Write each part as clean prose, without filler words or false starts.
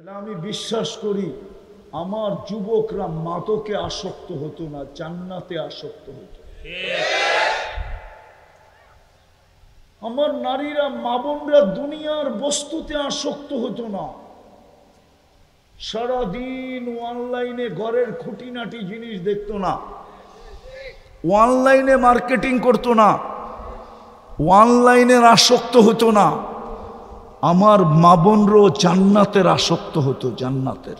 আমি বিশ্বাস করি আমার যুবকরা মাদকে আসক্ত হতো না, জান্নাতে আসক্ত হতো। আমার নারীরা মা বোনরা দুনিয়ার বস্তুতে আসক্ত হতো না। সারাদিন অনলাইনে ঘরের খুঁটিনাটি জিনিস দেখতো না, অনলাইনে মার্কেটিং করতো না, অনলাইনের আসক্ত হতো না। আমার মা বোনরও জান্নাতের আসক্ত হতো, জান্নাতের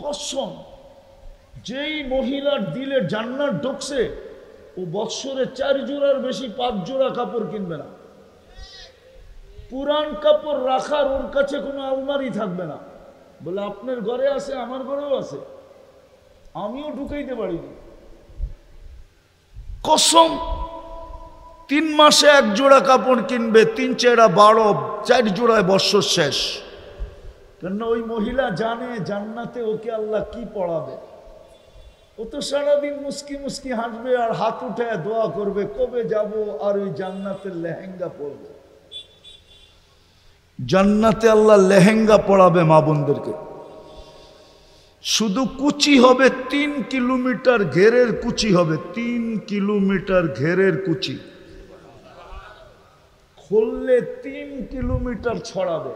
কসম। যেই মহিলার দিলে জান্নাত ঢুকছে ও বৎসরে 4 জোড়ার বেশি 5 জোড়া কাপড় কিনবে না। পুরান কাপড় রাখার ওর কাছে কোনো আলমারি থাকবে না। বলে আপনার ঘরে আছে, আমার ঘরেও আছে, আমিও ঢুকাইতে পারিনি। কসম। 3 মাসে 1 জোড়া কাপড় কিনবে, 3 4 12, 4 জোড়ায় বৎসর শেষ। কেন? ওই মহিলা জানে জান্নাতে ওকে আল্লাহ কি পড়াবে। ও তো সারাদিন মুস্কি মুস্কি হাসবে আর হাত উঠে দোয়া করবে, কবে যাব আর ওই জান্নাতের লেহেঙ্গা পরবো। জান্নাতে আল্লাহ লেহেঙ্গা পড়াবে মা বোনদেরকে। শুধু কুচি হবে 3 কিলোমিটার ঘেরের কুচি হবে, 3 কিলোমিটার ঘেরের কুচি খুললে 3 কিলোমিটার ছড়াবে।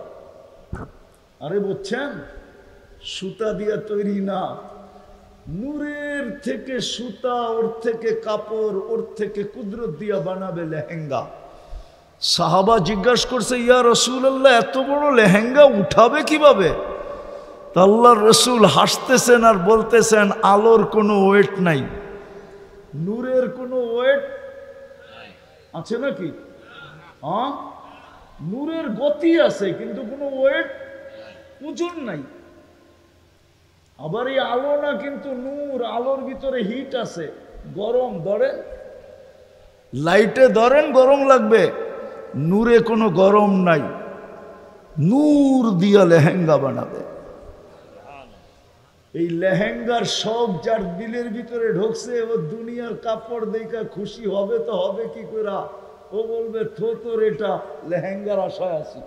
আরে বুঝছেন, সুতা দিয়া তৈরি না, নূরের থেকে সুতা, ওর থেকে কাপড়, ওর থেকে কুদরত দিয়া বানাবে লেহেঙ্গা। সাহাবা জিজ্ঞাসা করছে, ইয়া রাসূলুল্লাহ, এত বড় লেহেঙ্গা উঠাবে কিভাবে? তা আল্লাহর রাসূল হাসতেছেন আর বলতেছেন, আলোর কোনো ওয়েট নাই, নূরের কোনো ওয়েট আছে নাকি? হ্যাঁ, নূরের গতি আছে কিন্তু কোনো ওয়েট, ওজন নাই। আবার এই আলো না কিন্তু নূর, আলোর ভিতরে হিট আছে, গরম ধরেন, লাইটে ধরেন গরম লাগবে, নূরে কোনো গরম নাই। নূর দিয়া লেহেঙ্গা বানাবে। এই লেহেঙ্গার সব যার দিলের ভিতরে ঢুকছে, ও দুনিয়ার কাপড় দেখা খুশি হবে তো হবে কি করে? ও বলবে তোর এটা লেহেঙ্গার আশায় আছি।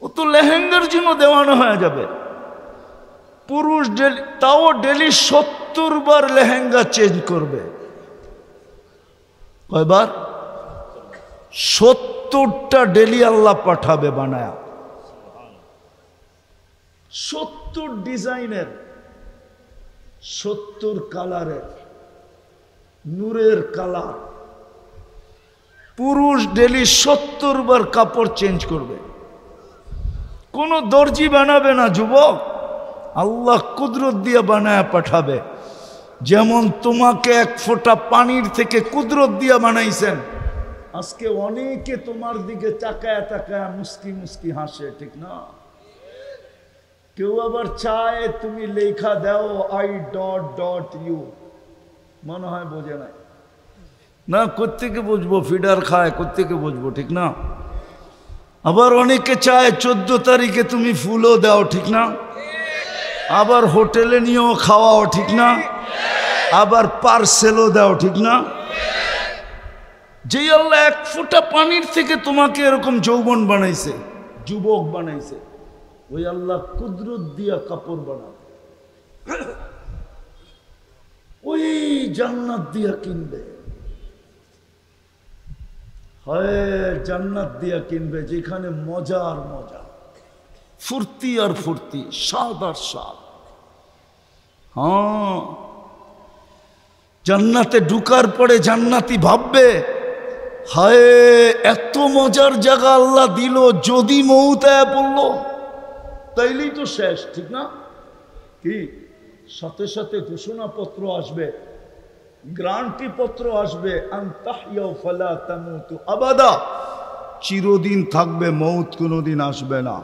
ও তো লেহেঙ্গার জন্য দেওয়ানো হয়ে যাবে। পুরুষ তাও ডেলি 70 বার লেহেঙ্গা চেঞ্জ করবে। কয়বার? 70টা ডেলি আল্লাহ পাঠাবে বানায়া, 70 ডিজাইনের, 70 কালারের, নূরের কালার। পুরুষ ডেলি 70 বার কাপড় চেঞ্জ করবে। কোনো দর্জি বানাবে না যুবক, আল্লাহ কুদরত দিয়ে বানায়া পাঠাবে। যেমন তোমাকে 1 ফোঁটা পানির থেকে কুদরত দিয়ে বানাইছেন, আজকে অনেকে তোমার দিকে তাকায়া তাকায়া মুস্কি মুস্কি হাসে, ঠিক না? কেউ আবার চায় তুমি লেখা দাও I.U, মনে হয় বোঝে নাই না, কোত্থেকে বুঝবো, ফিডার খায়, কোত্থেকে বুঝবো, ঠিক না? আবার অনেকে চায় 14 তারিখে তুমি ফুলও দাও, ঠিক না? আবার হোটেলে নিয়েও খাওয়াও, ঠিক না? আবার পার্সেলও দাও, ঠিক না? যেই আল্লাহ 1 ফোঁটা পানির থেকে তোমাকে এরকম যৌবন বানাইছে, যুবক বানাইছে, ওই আল্লাহ কুদরত দিয়া কাপড় বানাবে। ওই জান্নাত দিয়া কিনবে, হয় জান্নাত দিয়া কিনবে, যেখানে মজা আর মজা, ফুর্তি আর ফুর্তি, স্বাদ আর স্বাদ। হ্যাঁ, জান্নাতে ঢুকার পরে জান্নাতি ভাববে, হায় এত মজার জায়গা আল্লাহ দিল, যদি মউত আয়া পড়লো তাইলেই তো শেষ, ঠিক না? কি সাথে সাথে ঘোষণাপত্র আসবে, গ্যারান্টি পত্র আসবে, আনতাহইয়া ফালা তামুতু আবাদা, চিরদিন থাকবে, মউত কোনোদিন আসবে না।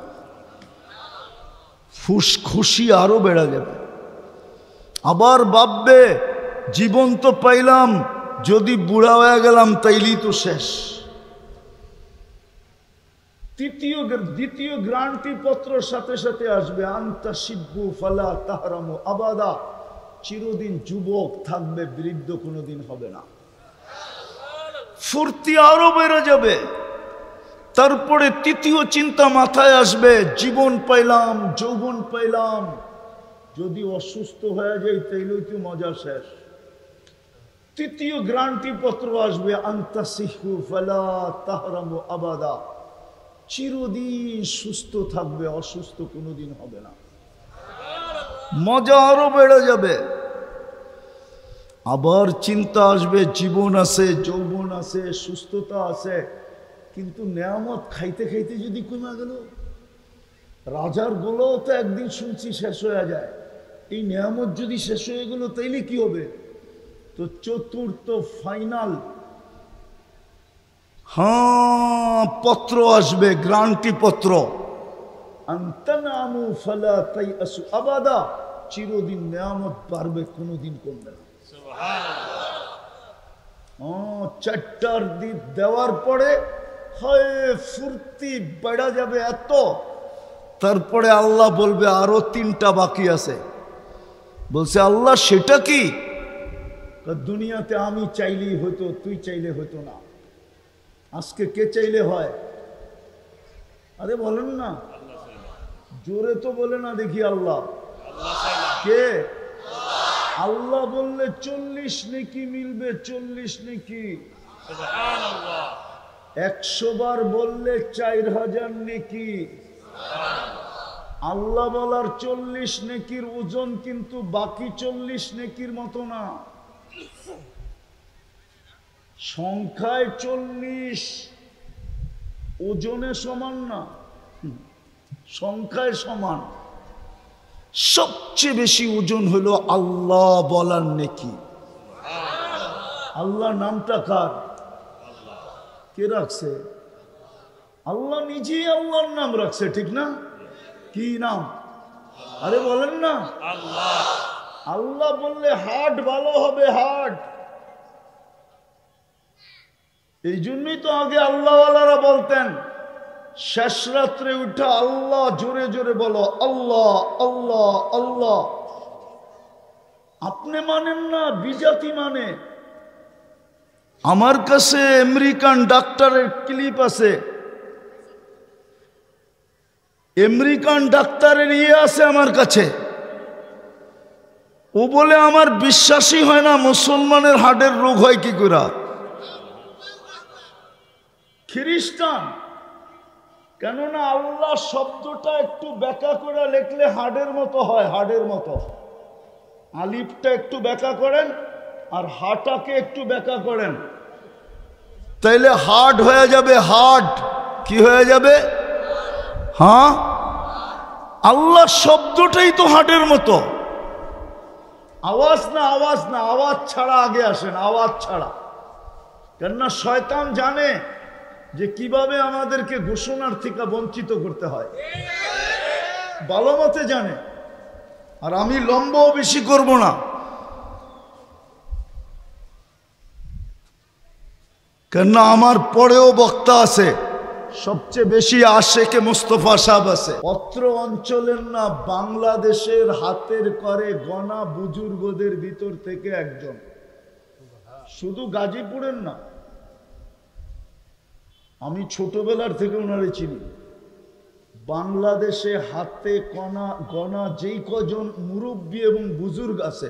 খুশি আরো বেড়ে যাবে। আবার ভাববে, জীবন তো পাইলাম, যদি বুড়া হয়ে গেলাম তাইলেই তো শেষ। দ্বিতীয় গ্যারান্টি পত্রের সাথে সাথে আসবে, আনতা শিব্বু ফালা তাহরামু আবাদা, চিরদিন যুবক থাকবে, বৃদ্ধ কোনোদিন হবে না। ফুর্তি আরো বেড়ে যাবে। তারপরে তৃতীয় চিন্তা মাথায় আসবে, জীবন পাইলাম, যৌবন পাইলাম, যদি অসুস্থ হয়ে যাই তাইলেই তো মজা শেষ। তৃতীয় গ্যারান্টি পত্র আসবে, আনতাসিহু ফালা তাহরামু আবাদা, চিরদিন সুস্থ থাকবে, অসুস্থ কোনোদিন হবে না, মজা আরো বেড়ে যাবে। আবার চিন্তা আসবে, জীবন আছে, যৌবন আছে, সুস্থতা আছে, কিন্তু নেয়ামত খাইতে খাইতে যদি কমে গেল, রাজার গোলাও তো একদিন শুনছি শেষ হয়ে যায়, এই নেয়ামত যদি শেষ হয়ে গেল তাইলে কি হবে? তো চতুর্থ ফাইনাল পত্র আসবে, গ্যারান্টি পত্র, আনতানামু ফালা তাইআসু আবাদা, চিরদিন নেয়ামত বাড়বে, কোনোদিন কমবে না। চারটার দিক দেওয়ার পরে হয় ফুর্তি বেড়া যাবে এত, তারপরে আল্লাহ বলবে আরো তিনটা বাকি আছে। বলছে আল্লাহ সেটা কি? দুনিয়াতে আমি চাইলেই হইতো, তুই চাইলে হইতো না। আজকে কে চাইলে হয়? আরে বলেন না, জোরে তো বলে না দেখি। আল্লাহ কে? আল্লাহ বললে 40 নেকি মিলবে, 40 নেকি। 100 বার বললে 4000 নেকি। আল্লাহ বলার 40 নেকির ওজন কিন্তু বাকি 40 নেকির মতো না। সংখ্যায় 40, ওজনে সমান না, সংখ্যায় সমান। সবচেয়ে বেশি ওজন হলো আল্লাহ বলার নেকি। আল্লাহ নামটা কার? কে রাখছে? আল্লাহ নিজেই আল্লাহর নাম রাখছে, ঠিক না? কি নাম? আরে বলেন না। আল্লাহ। আল্লাহ বললে হার্ট ভালো হবে, হার্ট। এই জন্যই তো আগে আল্লাহওয়ালারা বলতেন শেষ রাত্রে উঠা আল্লাহ জোরে জোরে বলো, আল্লাহ আল্লাহ আল্লাহ। আপনি মানেন না, বিজাতি মানে। আমার কাছে আমেরিকান ডাক্তারের ক্লিপ আছে, আমেরিকান ডাক্তারের আছে আমার কাছে। ও বলে আমার বিশ্বাসই হয় না মুসলমানের হার্টের রোগ হয় কি করে। খ্রিস্টান, কেননা আল্লাহ শব্দটা একটু ব্যাখ্যা করে লিখলে হার্টের মতো হয়, হার্টের মতো। আলিফটা একটু ব্যাখ্যা করেন আর হাটাকে একটু ব্যাখ্যা করেন, তাইলে হার্ট হয়ে যাবে। হার্ট কি হয়ে যাবে? হ্যাঁ, আল্লাহ শব্দটাই তো হার্টের মতো। আওয়াজ না, আওয়াজ না, আওয়াজ ছাড়া আগে আসেন, আওয়াজ ছাড়া। কেননা শয়তান জানে যে কিভাবে আমাদেরকে ঘোষণার থেকে বঞ্চিত করতে হয়, ভালো মতে জানে। আর আমি লম্বও বেশি করব না, কেননা আমার পরেও বক্তা আছে, সবচেয়ে বেশি আশেকে মুস্তফা সাহেব আছে। অত্র অঞ্চলের না, বাংলাদেশের হাতের করে গণা বুজুর্গদের ভিতর থেকে একজন, শুধু গাজীপুরের না। আমি ছোটবেলার থেকে ওনারে চিনি। বাংলাদেশে হাতে গণা যেই কজন মুরব্বী এবং বুজুর্গ আছে,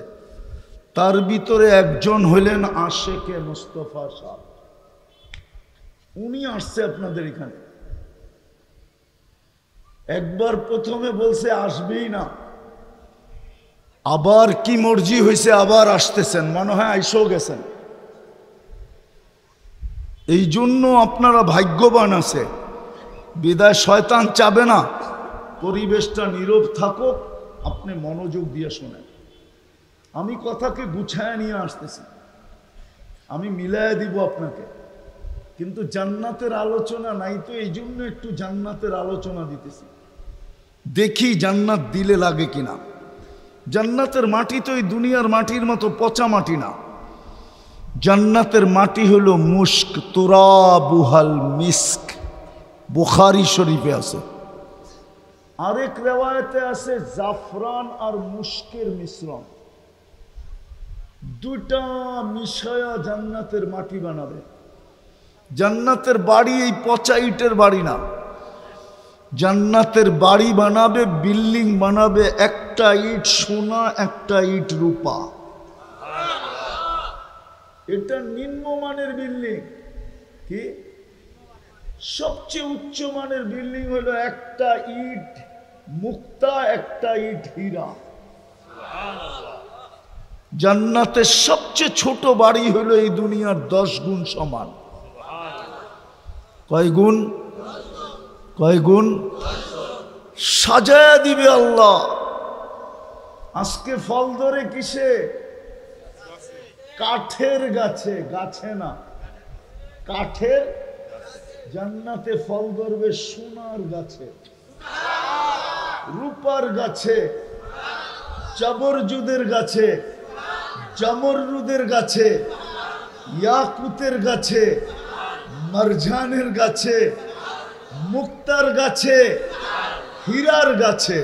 তার ভিতরে একজন হইলেন আশেকে মুস্তফা সাহেব। উনি আসছে আপনাদের এখানে। একবার প্রথমে বলছে আসবেই না, আবার কি মর্জি হয়েছে, আবার আসতেছেন, মনে হয় আইসও গেছেন। এই জন্য আপনারা ভাগ্যবান আছে, বিদায় শয়তান চাবে না পরিবেশটা নীরব থাকুক, আপনি মনোযোগ দিয়ে শোনেন। আমি কথাকে গুছায় নিয়ে আসতেছি, আমি মিলায় দিব আপনাকে, কিন্তু জান্নাতের আলোচনা নাই তো, এই জন্য একটু জান্নাতের আলোচনা দিতেছি। দেখি জান্নাত দিলে লাগে কিনা। জান্নাতের মাটি তো এই দুনিয়ার মাটির মতো পচা মাটি না। জান্নাতের মাটি হলো মুস্ক, তুরাবুহাল মিস্ক, বুখারী শরীফে আছে। আরেক রিওয়ায়াতে আছে জাফরান আর মুস্কের মিশ্রণ, দুটা মিশায়া জান্নাতের মাটি বানাবে। জান্নাতের বাড়ি এই পচা ইটের বাড়ি না, জান্নাতের বাড়ি বানাবে, বিল্ডিং বানাবে, একটা ইট সোনা, একটা ইট রূপা। এটা নিম্নমানের বিল্ডিং। কি সবচেয়ে উচ্চ মানের বিল্ডিং হলো একটা ইট মুক্তা, একটা ইট হীরা। জান্নাতের সবচেয়ে ছোট বাড়ি হলো এই দুনিয়ার 10 গুণ সমান। কয় গুণ? কয় গুণ? সাজায়া দিবে আল্লাহ। আজকে ফল ধরে কিসে? কাঠের গাছে। গাছে না, কাঠের। জান্নাতে ফল ধরবে সোনার গাছে, রূপার গাছে, চাবরজুদের গাছে, জামরুদের গাছে, ইয়াকুতের গাছে, মারজানের গাছে, মুক্তার গাছে, হীরার গাছে।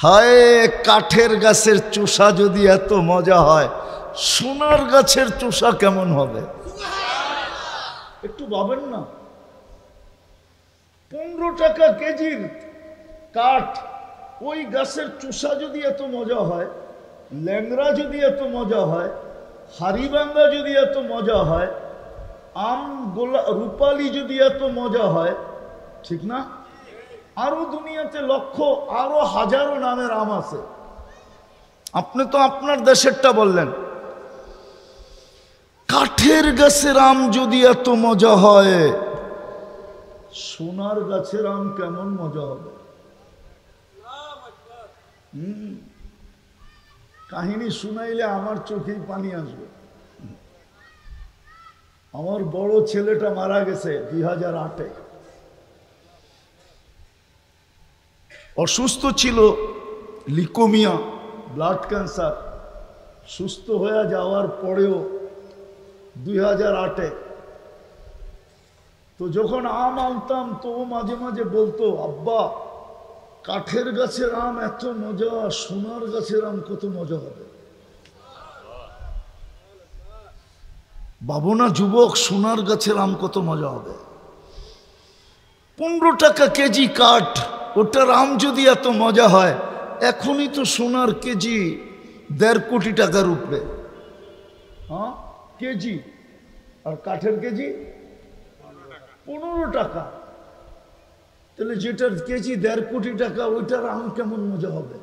হায়, কাঠের গাছের চোষা যদি এত মজা হয়, সোনার গাছের চোষা কেমন হবে? একটু ভাবেন না। 15 টাকা কেজির কাঠ, ওই গাছের চোষা যদি এত মজা হয়, ল্যাংড়া যদি এত মজা হয়, হাড়িভাঙ্গা যদি এত মজা হয়, আম গোলা রূপালি যদি এত মজা হয়, ঠিক না? আরো দুনিয়াতে লক্ষ, আরো হাজারো নামের আম আছে। আপনি তো আপনার দেশেরটা বললেন। কাঠের গাছের আম যদি এত মজা হয়, সোনার গাছের আম কেমন মজা হবে? কাহিনী শুনাইলে আমার চোখেই পানি আসবে। আমার বড় ছেলেটা মারা গেছে 2008-এ। অসুস্থ ছিল, লিকোমিয়া, ব্লাড ক্যান্সার। সুস্থ হয়ে যাওয়ার পরেও 2008-এ তো যখন আম আনতাম, তো ও মাঝে মাঝে বলতো, আব্বা কাঠের গাছের আম এত মজা, সোনার গাছের আম কত মজা হবে। ভাবো না যুবক, সোনার গাছের আম কত মজা হবে। 15 টাকা কেজি কাঠ, ওটার আম যদি এত মজা হয়, এখনই তো সোনার কেজি 1.5 কোটি টাকার উপরে। হ্যাঁ, কেজি। আর কাঠের কেজি 15 টাকা। তাহলে যেটার কেজি 1.5 কোটি টাকা, ওইটার আম কেমন মজা হবে?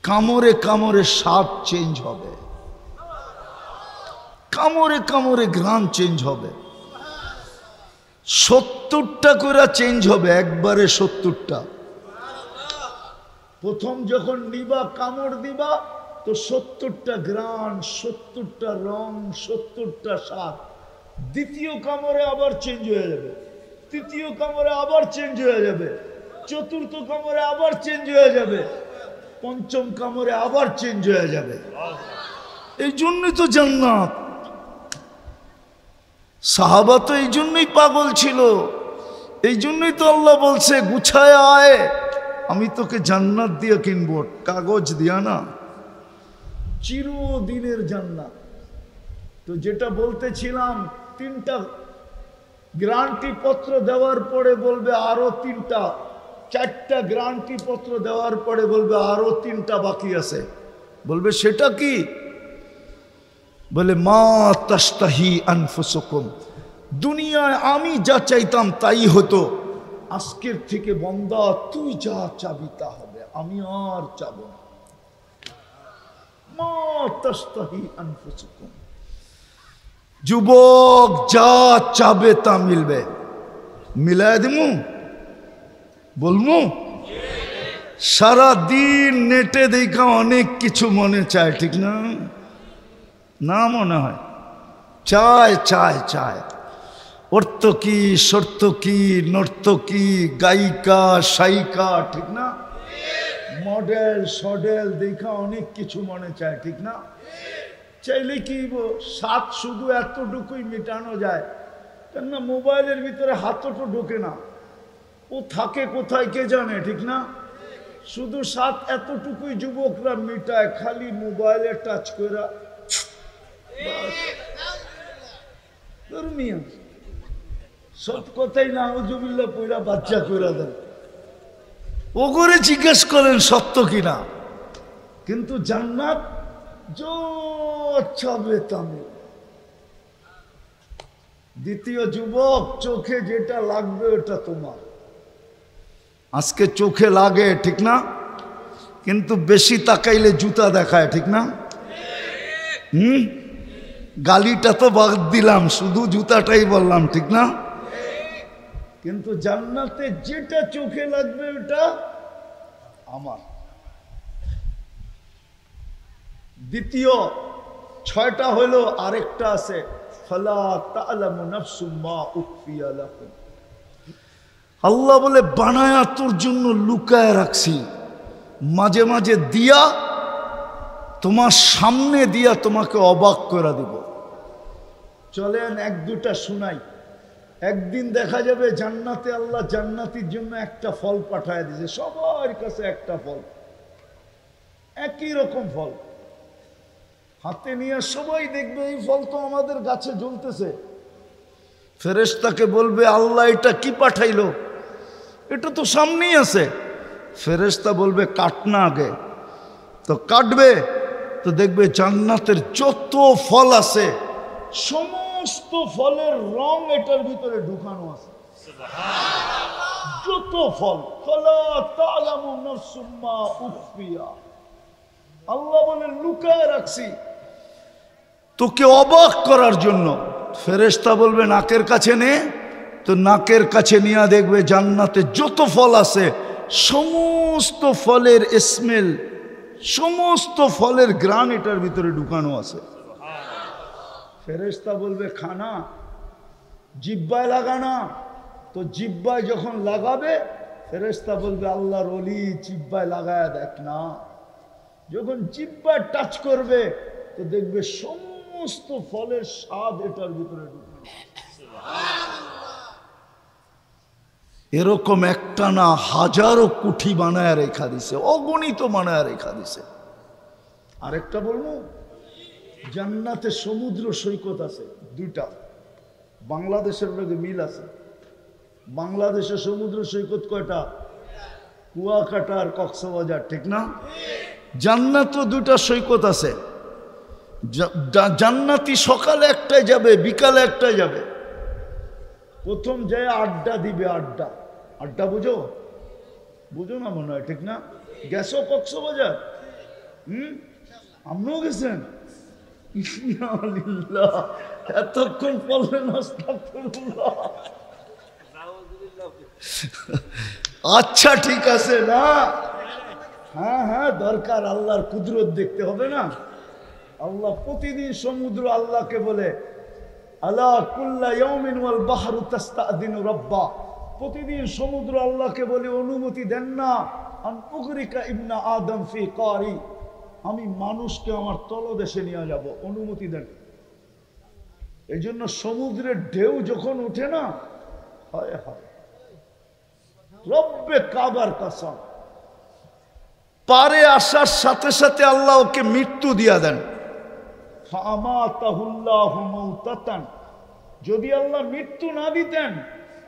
কামড়ে কামড়ে স্বাদ চেঞ্জ হবে, কামড়ে কামড়ে ঘ্রাণ চেঞ্জ হবে। 70টা করে চেঞ্জ হবে, একবারে 70টা। প্রথম যখন নিবা, কামড় দিবা, তো 70টা ঘ্রাণ, 70টা রং, 70টা স্বাদ। দ্বিতীয় কামড়ে আবার চেঞ্জ হয়ে যাবে, তৃতীয় কামড়ে আবার চেঞ্জ হয়ে যাবে, চতুর্থ কামড়ে আবার চেঞ্জ হয়ে যাবে, পঞ্চম কামড়ে আবার চেঞ্জ হয়ে যাবে। এই জন্যই তো জান্নাত। সাহাবা তো এই জন্যই পাগল ছিল। এই জন্যই তো আল্লাহ বলছে, গুছায় আয়, আমি তোকে জান্নাত দিয়ে কিনবো, কাগজ দিয়া না, চিরদিনের জান্নাত। তো যেটা বলতেছিলাম, 3টা গ্যারান্টি পত্র দেওয়ার পরে বলবে আরো 3টা, 4টা গ্যারান্টি পত্র দেওয়ার পরে বলবে আরো 3টা বাকি আছে। বলবে সেটা কি? বলে মা তাস্তাহি আনফুসুকুম, দুনিয়ায় আমি যা চাইতাম তাই হতো, আজকের থেকে বান্দা তুই যা চাবি তা হবে, আমি আর চাবো না। মা তাস্তাহি আনফুসুকুম, যুবক যা চাবে তা মিলবে। মিলায় দিমু, বলমু? সারা দিন নেটে দেখা অনেক কিছু মনে চায়, ঠিক না? না মনে হয়? চায় চায় চায়, অর্থকি, সর্তকি, নর্তকি, গায়িকা, সায়িকা, ঠিক না? মডেল সডেল দেখা অনেক কিছু মনে চায়, ঠিক না? চাইলে কি স্বাদ শুধু এতটুকুই মেটানো যায়, কেননা মোবাইলের ভিতরে হাতও তো ঢোকে না, ও থাকে কোথায় কে জানে, ঠিক না? শুধু স্বাদ এতটুকুই যুবকরা মেটায়, খালি মোবাইলে টাচ করে। ধর্মীয় সব কথাই নাউজুবিল্লাহ পয়লা বাচ্চা কইরা দেন। ও করে জিজ্ঞেস করেন সত্য কিনা। কিন্তু জান্নাত जो अच्छा বেতামে। দ্বিতীয় যুবক, চোখে যেটা লাগবে ওটা তোমার। আজকে চোখে লাগে ঠিক না, কিন্তু বেশি তাকাইলে জুতা দেখায় ঠিক না। গালিটা তো বাদ দিলাম, শুধু জুতাটাই বললাম ঠিক না। কিন্তু জান্নাতে যেটা চোখে লাগবে ওটা আমার। দ্বিতীয় ছয়টা হলো, আরেকটা আছে ফালা তা'লামু নাফসুম মা উখফিয়া লাকুম। আল্লাহ বলে বানায়া তোর জন্য লুকায় রাখছি, মাঝে মাঝে দিয়া তোমার সামনে দিয়া তোমাকে অবাক করে দিব। চলেন এক দুটা শুনাই। একদিন দেখা যাবে জান্নাতে আল্লাহ জান্নাতির জন্য একটা ফল পাঠায় দিয়েছে, সবার কাছে একটা ফল, একই রকম ফল হাতে নিয়ে সবাই দেখবে এই ফল তো আমাদের গাছে ঝুলতেছে। ফেরেশতাকে বলবে আল্লাহ এটা কি পাঠাইলো, এটা তো সামনেই আছে। ফেরেশতা বলবে কাট না আগে। তো কাটবে তো দেখবে জান্নাতের যত ফল আছে সমস্ত ফলের রং এটার ভিতরে ঢুকানো আছে। যত ফল, ফালা তা'লামু নাফসুম মা উখফিয়া, আল্লাহ বলে লুকায় রাখছি তোকে অবাক করার জন্য। ফেরেশতা বলবে নাকের কাছে নে, তো নাকের কাছে নিয়ে দেখবে জান্নাতে যত ফল আছে সমস্ত ফলের স্মেল, সমস্ত ফলের ঘ্রাণ এটার ভিতরে ঢুকানো আছে। ফেরেশতা বলবে খানা, জিহ্বায় লাগানা। তো জিহ্বায় যখন লাগাবে ফেরেশতা বলবে আল্লাহর ওলি জিহ্বায় লাগায় দেখ না। যখন জিহ্বায় টাচ করবে তো দেখবে সমস্ত ফলের স্বাদ এটার ভিতরে ঢুকানো। এরকম একটা না হাজারো কুঠি বানায় রেখা দিছে, অগণিত বানায় রেখা দিছে। আরেকটা বলবো, জান্নাতে সমুদ্র সৈকত আছে দুইটা। বাংলাদেশের লোকে মিল আছে। বাংলাদেশে সমুদ্র সৈকত কয়টা? কুয়াকাটা আর কক্সবাজার ঠিক না। জান্নাতও দুইটা সৈকত আছে। জান্নাতি সকালে একটাই যাবে, বিকালে একটাই যাবে। প্রথম যায় আড্ডা দিবে, আড্ডা। আড্ডা বুঝো? বুঝো না মনে হয় ঠিক না। গেছো কক্সবাজার? আপনিও গেছেন? এতক্ষণ পড়লেন আস্তাগফিরুল্লাহ। আচ্ছা ঠিক আছে না, হ্যাঁ হ্যাঁ দরকার, আল্লাহর কুদরত দেখতে হবে না। আল্লাহ প্রতিদিন সমুদ্র আল্লাহকে বলে আলা কুল্লা ইয়াউমিন ওয়াল বাহরু তাস্তাদিনু রাব্বা। প্রতিদিন সমুদ্র আল্লাহকে বলে অনুমতি দেন না আন উগরিকা ইবনা আদম ফি কারি, আমি মানুষকে আমার তলদেশে নিয়ে যাব, অনুমতি দেন। এই জন্য সমুদ্রের ঢেউ যখন উঠে না, হায় হায় রব্বে কাবার কসম, পারে আসার সাথে সাথে আল্লাহ ওকে মৃত্যু দিয়া দেন। ফামাতাহুল্লাহু মাউতাতান, যদি আল্লাহ মৃত্যু না দিতেন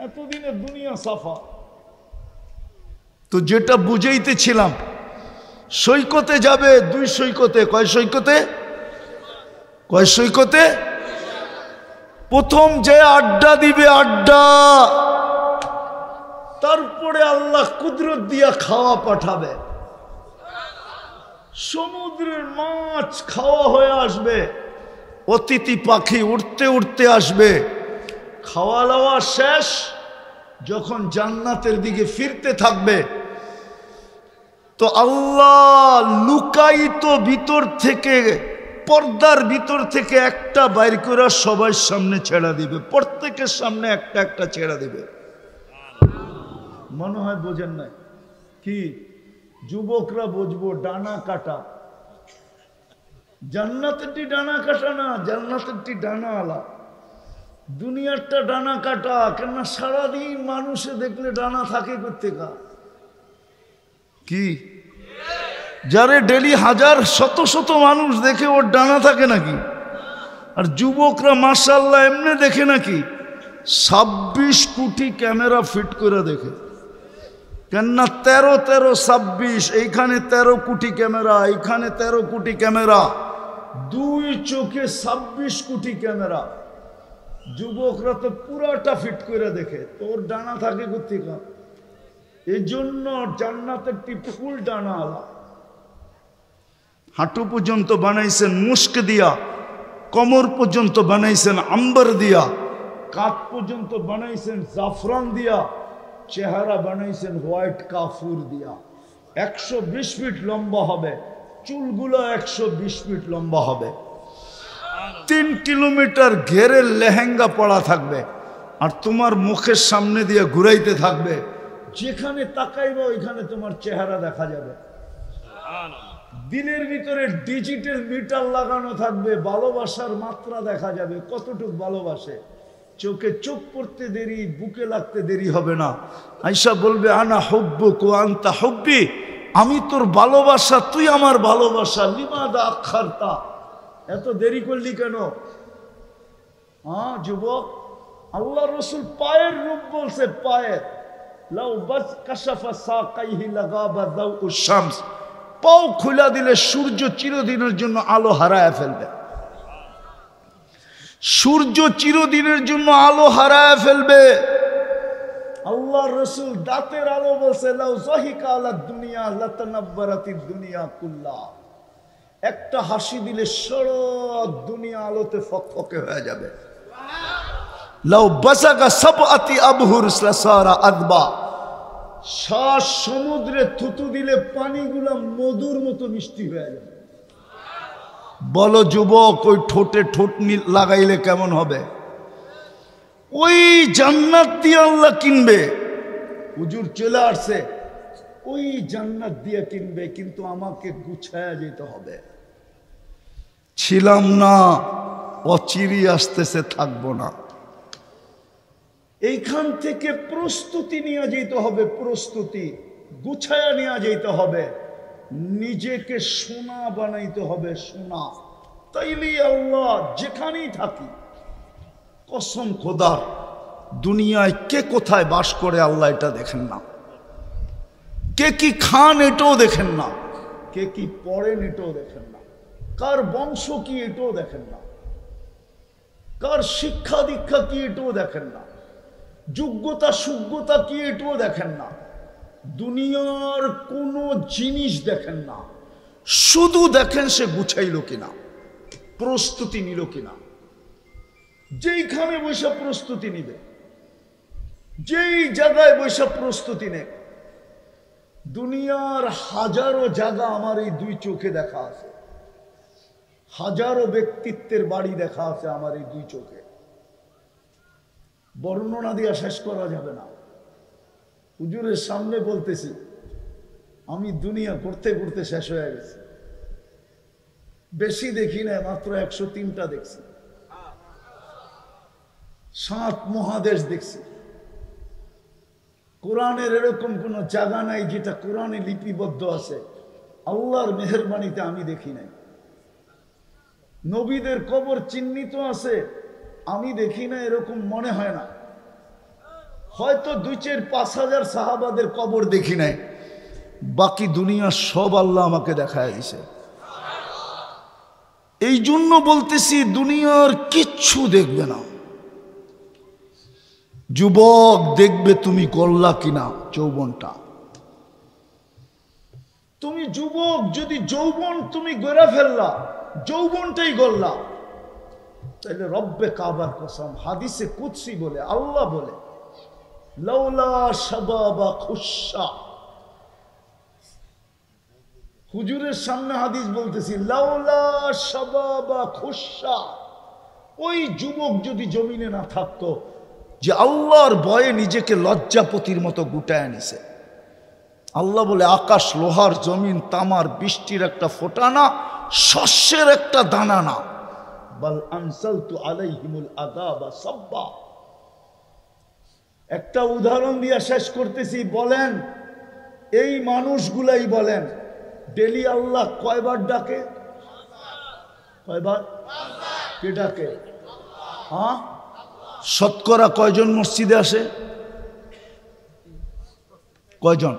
এতদিনে দুনিয়া সাফা। তো যেটা বুঝাইতেছিলাম, সৈকতে যাবে দুই সৈকতে। কয় সৈকতে? কয় সৈকতে? প্রথম যে আড্ডা দিবে, আড্ডা, তারপরে আল্লাহ কুদরত দিয়া খাওয়া পাঠাবে। সমুদ্রের মাছ খাওয়া হয়ে আসবে, অতিথি পাখি উঠতে উঠতে আসবে। খাওয়া দাওয়া শেষ, যখন জান্নাতের দিকে ফিরতে থাকবে তো আল্লাহ লুকায়িত ভিতর থেকে, পর্দার ভিতর থেকে একটা বাইর করে সবার সামনে ছেড়া দিবে, প্রত্যেকের সামনে একটা একটা ছেড়া দিবে। মনে হয় বোঝেন নাই কি? যুবকরা বুঝবো, ডানা কাটা। জান্নাতেরটি ডানা কাটা না, জান্নাতেরটি ডানা আলা। দুনিয়ারটা ডানা কাটা, কেননা সারাদিন মানুষে দেখলে ডানা থাকে কোত্থেকা? কি যারে ডেলি হাজার শত শত মানুষ দেখে ওর ডানা থাকে নাকি? আর যুবকরা মাশাআল্লাহ এমনি দেখে নাকি 26 কোটি ক্যামেরা ফিট করে দেখে। কেননা 13-13-26, এইখানে 13 কোটি ক্যামেরা, এইখানে 13 কোটি ক্যামেরা, দুই চোখে 26 কোটি ক্যামেরা। যুবকরা তো পুরাটা ফিট করে দেখে। তোর ডানা থাকে কোথেকে? এই জন্য জান্নাতের ফুল ডানা আলা। হাঁটু পর্যন্ত বানাইছেন মুস্ক দিয়া, কোমর পর্যন্ত বানাইছেন আম্বার দিয়া, কাঁধ পর্যন্ত বানাইছেন জাফরান দিয়া, চেহারা বানাইছেন হোয়াইট কাফুর দিয়া। 120 ফিট লম্বা হবে, চুলগুলো 120 ফিট লম্বা হবে। 3 কিলোমিটার ঘেরে লেহেঙ্গা পড়া থাকবে, আর তোমার মুখের সামনে দিয়ে ঘুরাইতে থাকবে। যেখানে তাকাইবা ওইখানে তোমার চেহারা দেখা যাবে। দিলের ভিতরে ডিজিটাল মিটার লাগানো থাকবে, ভালোবাসার মাত্রা দেখা যাবে, কতটুকু ভালোবাসে। চোখে চোখ পড়তে দেরি, বুকে লাগতে দেরি হবে না। আয়েশা বলবে আনা হুব্বুক ওয়া আনতা হুব্বি, আমি তোর ভালোবাসা, তুই আমার ভালোবাসা। লিমাদা আখারতা, এত দেরি করলি কেন? হ্যাঁ যুবক, আল্লাহ রসুল পায়ের রূপ বলছে, পায়ের। লাউ বাস কাশাফা সাকাইহি লাগাবা দাউউশ শামস, পাও খুলে দিলে সূর্য চিরদিনের জন্য আলো হারায় ফেলবে। সূর্য চিরদিনের জন্য আলো হারায় ফেলবে। আল্লাহ রসুল দাঁতের আলো বলছে, লাউ যাহিকা আলা দুনিয়া লাতানাব্বারাতিদ দুনিয়া কুল্লাহ, একটা হাসি দিলে সারা দুনিয়া আলোতে ফকফকে হয়ে যাবে। লাউ বাসাকা সাবআতি আবহুর লাসারা আদবা, শ্বাস সমুদ্রে থুতু দিলে পানিগুলো মধুর মতো মিষ্টি হয়ে যাবে। বলো যুবক, ওই ঠোঁটে ঠোঁট লাগাইলে কেমন হবে? ওই জান্নাত দিয়ে আল্লাহ কিনবে। হুজুর চলে আসছে, ওই জান্নাত দিয়ে কিনবে, কিন্তু আমাকে গুছায়া যেতে হবে। ছিলাম না, অচিরি আসতেছে, থাকবো না। এইখান থেকে প্রস্তুতি নিয়ে যেতে হবে, প্রস্তুতি গুছায়া নিয়ে যেতে হবে। নিজেকে সোনা বানাইতে হবে, সোনা। তাইলে আল্লাহ যেখানেই থাকি, কসম খোদার, দুনিয়ায় কে কোথায় বাস করে আল্লাহ এটা দেখেন না, কে কি খান এটাও দেখেন না, কে কি পড়েন এটাও দেখেন না, কার বংশ কি এটাও দেখেন না, কার শিক্ষা দীক্ষা কি এটাও দেখেন না, যোগ্যতা সুযোগ্যতা কি এটাও দেখেন না, দুনিয়ার কোনো জিনিস দেখেন না। শুধু দেখেন সে গুছাইল কিনা, প্রস্তুতি নিল কিনা। যেইখানে বৈশা প্রস্তুতি নিবে, যেই জায়গায় বৈশা প্রস্তুতি নেই। দুনিয়ার হাজারো জায়গা আমার এই দুই চোখে দেখা আছে, হাজারো ব্যক্তিত্বের বাড়ি দেখা আছে আমার এই দুই চোখে। বর্ণনা দিয়া শেষ করা যাবে না। হুজুরের সামনে বলতেছি, আমি দুনিয়া করতে করতে শেষ হয়ে গেছি। বেশি দেখি না, মাত্র 103টা দেখছি। 7 মহাদেশ দেখছি। কোরআনের এরকম কোন জায়গা নাই যেটা কোরআনে লিপিবদ্ধ আছে, আল্লাহর মেহেরবানিতে আমি দেখি নাই। নবীদের কবর চিহ্নিত আছে, আমি দেখি না, এরকম মনে হয় না। হয়তো 2-4-5 হাজার সাহাবাদের কবর দেখি নাই, বাকি দুনিয়া সব আল্লাহ আমাকে দেখায় দিছে। এই জন্য বলতেছি, দুনিয়ার কিচ্ছু দেখবে না। যুবক দেখবে তুমি গল্লা কিনা যৌবনটা। তুমি যুবক, যদি যৌবন তুমি গড়ে ফেললা, যৌবনটাই গল্লা, তাহলে রব্বে কাবার কসম, হাদিসে কুদসি বলে, আল্লাহ বলে, লাউলা শাবাবা খুশা। হুজুরের সামনে হাদিস বলতেছি, লাউলা শাবাবা খুশা, ওই যুবক যদি জমিনে না থাকতো, যে আল্লাহর ভয়ে নিজেকে লজ্জাপতির মতো গুটায় নিছে। আল্লাহ বলে, আকাশ লোহার, জমিন তামার, বৃষ্টির একটা ফোঁটা না, শস্যের একটা দানা না। বাল আনসালতু আলাইহিমুল আযাবা সাব্বা। একটা উদাহরণ দিয়ে শেষ করতেছি। বলেন, এই মানুষগুলাই বলেন, ডেলি আল্লাহ কয়বার ডাকে? কয়বার? কে ডাকে? হ্যাঁ, শতকরা কয়জন মসজিদে আসে? কয়জন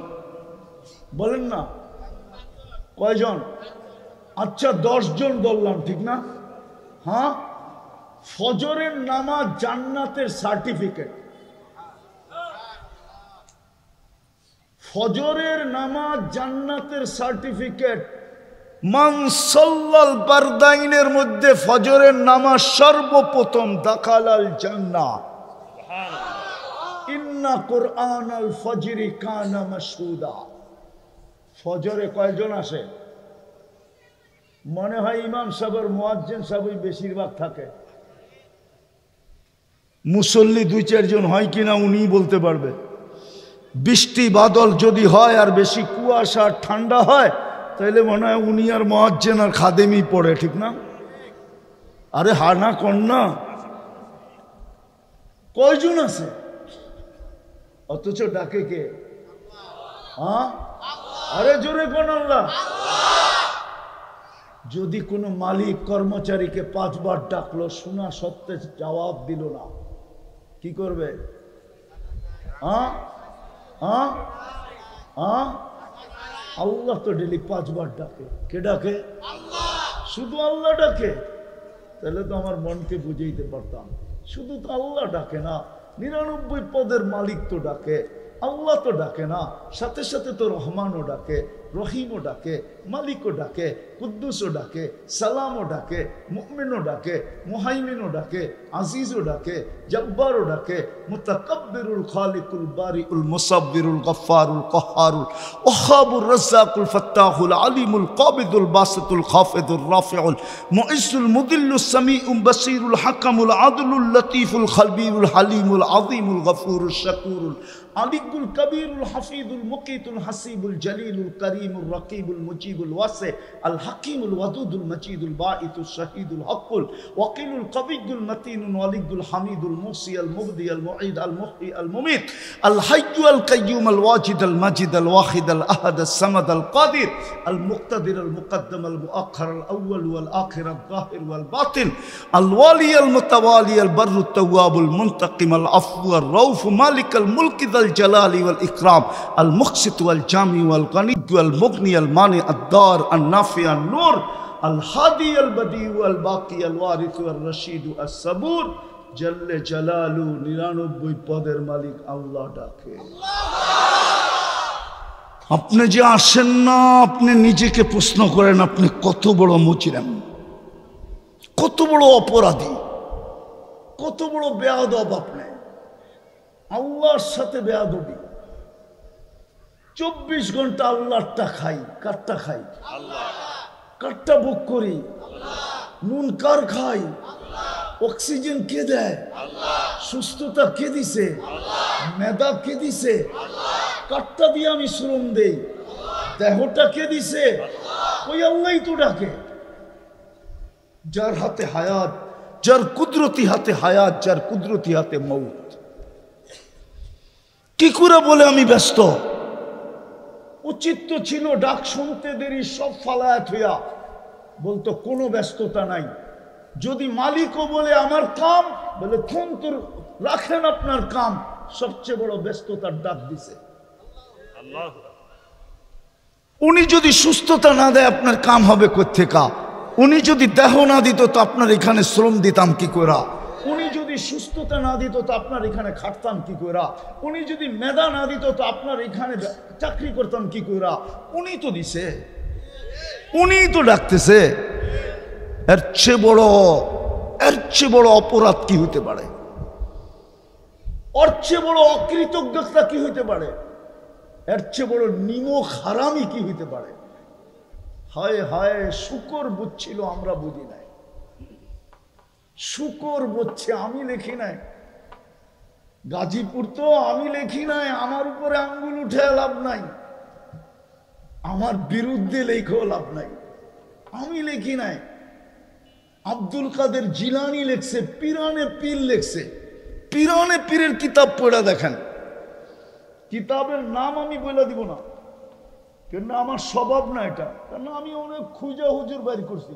বলেন না? কয়জন? আচ্ছা 10 জন বললাম, ঠিক না? হ্যাঁ, ফজরের নামাজ জান্নাতের সার্টিফিকেট। ফজরের নামাজ জান্নাতের সার্টিফিকেট। মান সাল্লাল বারদাইনের মধ্যে ফজরের নামাজ সর্বপ্রথম দাখালাল জান্নাহ। ইন্না কুরআনাল ফজরি কানা মাশহুদা। ফজরে কয়জন আসে? মনে হয় ইমাম সাহেবের মুয়াজ্জিন সাহেবই বেশিরভাগ থাকে। মুসল্লি 2-4 জন হয় কিনা উনিই বলতে পারবে। বৃষ্টি বাদল যদি হয় আর বেশি কুয়াশা ঠান্ডা হয় তাহলে মনে হয় উনি আর মুয়াজ্জিন আর খাদেমই পড়ে, ঠিক না? আরে হানা কন্যা কয়জন আছে? অথচ ডাকে কে? হ্যাঁ, আরে জোরে কোন আল্লাহ। যদি কোনো মালিক কর্মচারীকে 5 বার ডাকলো, শোনা সত্ত্বে জবাব দিল না, কি করবে? হ্যাঁ হ্যাঁ হ্যাঁ, আল্লাহ তো ডেলি 5 বার ডাকে। কে ডাকে? শুধু আল্লাহ ডাকে। তাহলে তো আমার মনকে বুঝাইতে পারতাম, শুধু তো আল্লাহ ডাকে না, 99 পদের মালিক তো ডাকে। আল্লাহ তো ডাকে না, সাথে সাথে তো রহমানও ডাকে, রহিমও ডাকে, মালিকও ডাকে, কুদ্দুসও ডাকে, সালামও ডাকে, মুমিনও ডাকে, মুহাইমিনও ডাকে, আজিজও ডাকে, জব্বারও ডাকে, মুতাকাব্বিরুল খালিকুল বারিউল মুসাব্বিরুল গফফারুল কহ্হারুল ওয়াহাবুর রাজ্জাকুল ফাত্তাহুল আলিমুল কাবিদুল বাসিতুল খাফিদুর রাফিউল মুইজ্জুল মুদিল্লুস সামিউল বাসিরুল হাকামুল আদলুল লতীফুল খলবিউল হালিমুল আযীমুল গফুরুশ শাকুরুল আলিকুল কবিরুল হাফিজুল মুকিতুল হাসিবুল জলিলুল করিমুল রকিবুল মুজিবুল ওয়াসি আল হাকিমুল ওয়াদুদুল মজিদুল বাঈতুল শহীদুল হকুল ওয়াকিলুল কবিয়ুল মতিনুল ওয়ালিদুল হামিদুল মুসি আল মুবদি আল মুঈদ আল মুহয়ি আল মুমিত আল হাইয়্যু আল কাইয়্যুম আল ওয়াজিদ আল মাজিদ আল ওয়াহিদ আল আহাদ আল সামাদ আল কাদির আল মুক্তাদির আল মুকদ্দম আল মুআখ্খার আল আউয়াল ওয়াল আখির আল যাহির ওয়াল বাতিন আল ওয়ালি আল মুতাওয়ালি আল বাররুত তাওয়াবুল মুনতাকিম আল আফু আর রাউফ মালিক আল মুলক الجلال والإكرام المقسط والجامع والغني والمغني المانع الدار النافع النور الهادي البديع الباقي الوارث والرشيد الصبور جل جلاله 99 পদের মালিক আল্লাহ ডাকে। আপনি যে আসেন না, আপনি নিজেকে প্রশ্ন করেন আপনি কত বড় মুজরিম, কত বড় অপরাধী, কত বড় বেয়াদব। আপনি আল্লাহর সাথে বেয়াদবি। 24 ঘন্টা আল্লাহরটা খাই, কারটা খাই? কারটা ভোগ করি? নুন কার খাই? অক্সিজেন কে দেয়? সুস্থতা কে দিছে? মেধা কে দিছে? কারটা দিয়ে আমি শ্রম দেই, দেহটা কে দিছে? ওই আল্লাহই তো ডাকে। যার হাতে হায়াত, যার কুদরতি হাতে হায়াত, যার কুদরতি হাতে মৌত। কি করে বলে আমি ব্যস্ত? উচিত তো ছিল ডাক শুনতে দেরি সব ফালায়াত হইয়া বলতো কোনো ব্যস্ততা নাই। যদি মালিকও বলে আমার কাম, বলে কোন তোর রাখেন আপনার কাম, সবচেয়ে বড় ব্যস্ততার ডাক দিছে। উনি যদি সুস্থতা না দেয় আপনার কাম হবে কোত্থেকা? উনি যদি দেহ না দিত তো আপনার এখানে শ্রম দিতাম কি করে? উনি যদি সুস্থতা না দিত তো আপনার এখানে খাটতাম কি কইরা? উনি যদি মেধা না দিত তো আপনার এখানে চাকরি করতাম কি কইরা? উনি তো দিছে, উনিই তো ডাকতেছে। এর চেয়ে বড় অপরাধ কি হইতে পারে? ওর চেয়ে বড় অকৃতজ্ঞতা কি হইতে পারে? এর চেয়ে বড় নিমক হারামি কি হইতে পারে? হায় হায়, শুকর বুঝছিল, আমরা বুঝি নাই। শুকর বুঝছে, আমি লেখি নাই। গাজীপুর তো আমি লেখি নাই, আমার উপরে আঙ্গুল উঠে লাভ নাই, আমার বিরুদ্ধে লেখেও লাভ নাই, আমি লেখি নাই। আব্দুল কাদের জিলানি লেখছে, পিরানে পীর লেখছে। পিরানে পীরের কিতাব পড়া দেখেন। কিতাবের নাম আমি বলে দিব না, কেন আমার স্বভাব না এটা, কারণ আমি অনেক খুঁজা হুজুর বাড়ি করছি।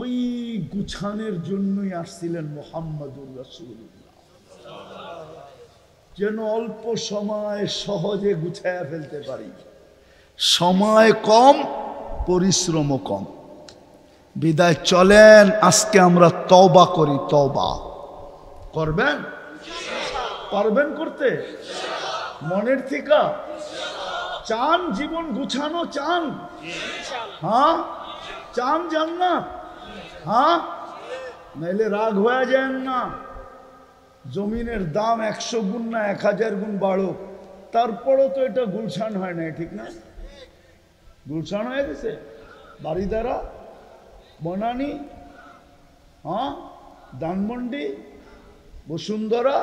ওই গুছানোর জন্যই আসছিলেন মুহাম্মদুর রাসূলুল্লাহ, যেন অল্প সময় সহজে গুছায়া ফেলতে পারি। সময় কম, পরিশ্রম কম, বিদায় চলেন আজকে আমরা তওবা করি। তওবা করবেন? পারবেন করতে? মনের থেকে চান জীবন গুছানো? চান? হ্যাঁ চান জান্নাত? হ্যাঁ, নাইলে রাগ হয়ে যান না। জমিনের দাম 100 গুণ না 1000 গুণ বাড়ো, তারপরও তো এটা গুলশান হয় না, ঠিক না? গুলশান হয়ে গেছে বাড়িদারা, বনানী, হ্যাঁ, ধানমন্ডি, বসুন্ধরা,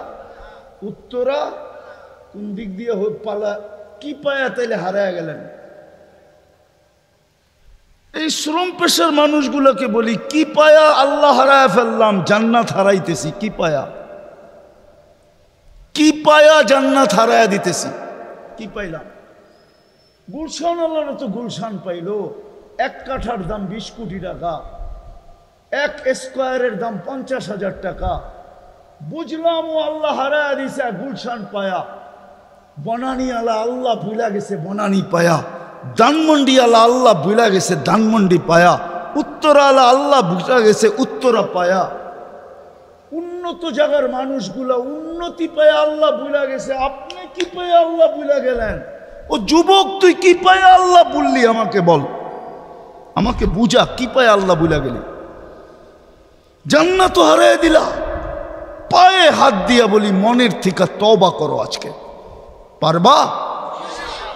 উত্তরা, কোন দিক দিয়ে পালা কি পায়া তাইলে হারায় গেলেন? এই শ্রম পেশার মানুষগুলোকে বলি, কি পায়া আল্লাহ হারায় ফেললাম, জান্নাত হারাইতেছি। কি পায়া, কি পায়া জান্নাত হারায়া দিতেছি? কি পাইলাম? গুলশান আল্লাহরা তো গুলশান পাইল। 1 কাঠার দাম 20 কোটি টাকা, 1 স্কোয়ারের দাম 50,000 টাকা। বুঝলাম ও আল্লাহ হারায়া দিছে গুলশান পায়া। বনানী আলা আল্লাহ ভুলা গেছে বনানী পায়া, ধানমন্ডি আলা আল্লাহ ভুলা গেছে ধানমন্ডি পায়া, উত্তরা আলা আল্লাহ ভুলা গেছে উত্তরা পায়া। উন্নত জায়গার মানুষগুলা উন্নতি পায়া আল্লাহ ভুলা গেছে। আপনি কি পায়া আল্লাহ ভুলা গেলেন? ও যুবক, তুই কি পায়া আল্লাহ বললি? আমাকে বল, আমাকে বুঝা, কি পায়া আল্লাহ ভুলা গেলি? জান্নাত হারায় দিলা। পায়ে হাত দিয়া বলি, মনের থেকে তওবা করো আজকে। পারবা?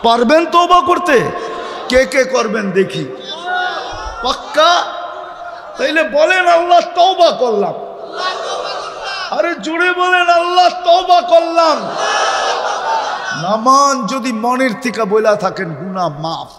পারবেন তওবা করতে? কে কে করবেন দেখি? পাক্কা? তাইলে বলেন আল্লাহ তওবা করলাম। আরে জোরে বলেন আল্লাহ তওবা করলাম। নামান যদি মনের থেকে বইলা থাকেন, গুনাহ মাফ।